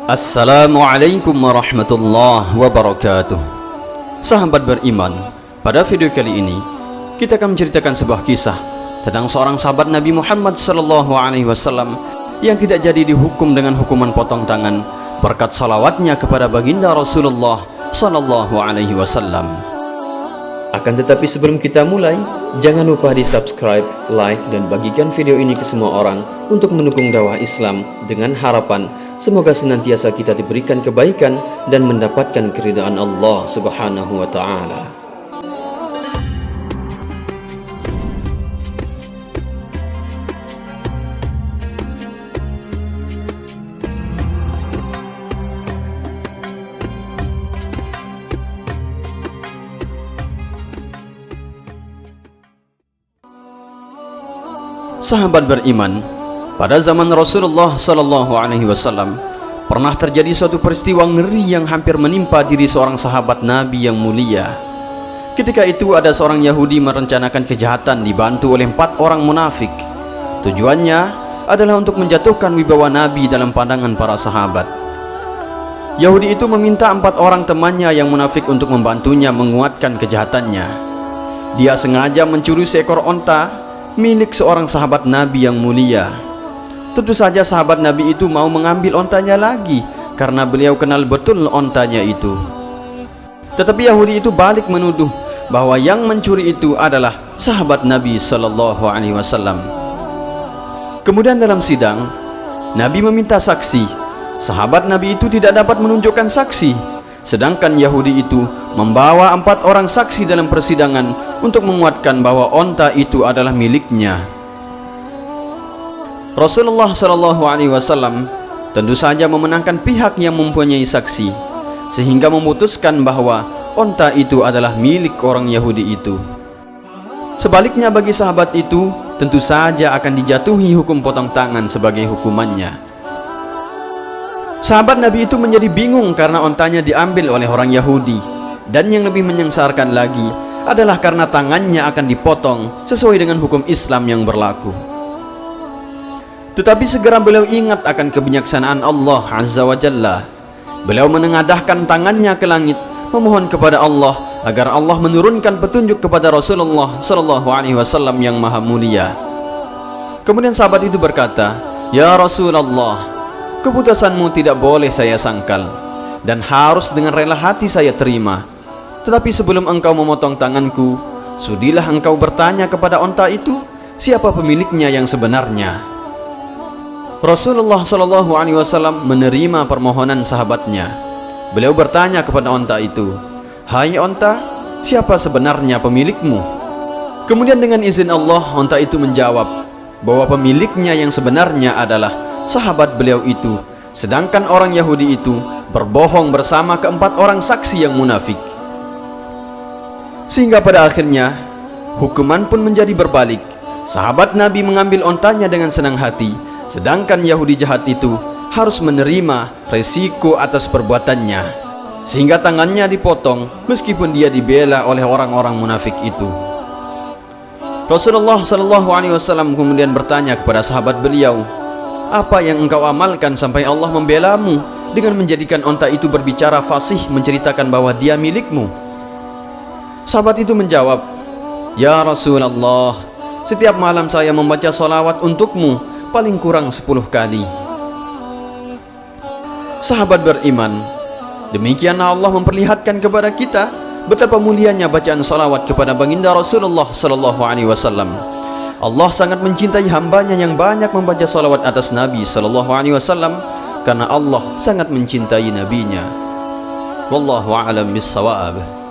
Assalamualaikum warahmatullahi wabarakatuh. Sahabat beriman, pada video kali ini kita akan menceritakan sebuah kisah tentang seorang sahabat Nabi Muhammad SAW yang tidak jadi dihukum dengan hukuman potong tangan berkat salawatnya kepada baginda Rasulullah SAW. Akan tetapi sebelum kita mulai, jangan lupa di subscribe, like, dan bagikan video ini ke semua orang untuk mendukung dakwah Islam dengan harapan semoga senantiasa kita diberikan kebaikan dan mendapatkan keridhaan Allah Subhanahu wa Ta'ala. Sahabat beriman, pada zaman Rasulullah SAW pernah terjadi suatu peristiwa ngeri yang hampir menimpa diri seorang sahabat Nabi yang mulia. Ketika itu ada seorang Yahudi merencanakan kejahatan dibantu oleh 4 orang munafik. Tujuannya adalah untuk menjatuhkan wibawa Nabi dalam pandangan para sahabat. Yahudi itu meminta 4 orang temannya yang munafik untuk membantunya menguatkan kejahatannya. Dia sengaja mencuri seekor onta milik seorang sahabat Nabi yang mulia. Tentu saja sahabat Nabi itu mau mengambil ontanya lagi karena beliau kenal betul ontanya itu. Tetapi Yahudi itu balik menuduh bahwa yang mencuri itu adalah sahabat Nabi SAW. Kemudian dalam sidang, Nabi meminta saksi. Sahabat Nabi itu tidak dapat menunjukkan saksi, sedangkan Yahudi itu membawa 4 orang saksi dalam persidangan untuk menguatkan bahwa onta itu adalah miliknya. Rasulullah SAW tentu saja memenangkan pihak yang mempunyai saksi, sehingga memutuskan bahwa onta itu adalah milik orang Yahudi itu. Sebaliknya bagi sahabat itu tentu saja akan dijatuhi hukum potong tangan sebagai hukumannya. Sahabat Nabi itu menjadi bingung karena ontanya diambil oleh orang Yahudi, dan yang lebih menyengsarkan lagi adalah karena tangannya akan dipotong sesuai dengan hukum Islam yang berlaku. Tetapi segera beliau ingat akan kebijaksanaan Allah Azza wa Jalla. Beliau menengadahkan tangannya ke langit, memohon kepada Allah agar Allah menurunkan petunjuk kepada Rasulullah SAW yang maha mulia. Kemudian sahabat itu berkata, "Ya Rasulullah, keputusanmu tidak boleh saya sangkal dan harus dengan rela hati saya terima. Tetapi sebelum engkau memotong tanganku, sudilah engkau bertanya kepada onta itu, siapa pemiliknya yang sebenarnya." Rasulullah SAW menerima permohonan sahabatnya. Beliau bertanya kepada onta itu, "Hai onta, siapa sebenarnya pemilikmu?" Kemudian dengan izin Allah, onta itu menjawab bahwa pemiliknya yang sebenarnya adalah sahabat beliau itu, sedangkan orang Yahudi itu berbohong bersama ke-4 orang saksi yang munafik. Sehingga pada akhirnya hukuman pun menjadi berbalik. Sahabat Nabi mengambil ontanya dengan senang hati, sedangkan Yahudi jahat itu harus menerima resiko atas perbuatannya, sehingga tangannya dipotong meskipun dia dibela oleh orang-orang munafik itu. Rasulullah SAW kemudian bertanya kepada sahabat beliau, "Apa yang engkau amalkan sampai Allah membelamu dengan menjadikan onta itu berbicara fasih menceritakan bahwa dia milikmu?" Sahabat itu menjawab, "Ya Rasulullah, setiap malam saya membaca salawat untukmu paling kurang 10 kali." Sahabat beriman, demikianlah Allah memperlihatkan kepada kita betapa mulianya bacaan salawat kepada baginda Rasulullah SAW. Allah sangat mencintai hambanya yang banyak membaca salawat atas Nabi SAW, karena Allah sangat mencintai nabinya. Wallahu a'lam bissawab.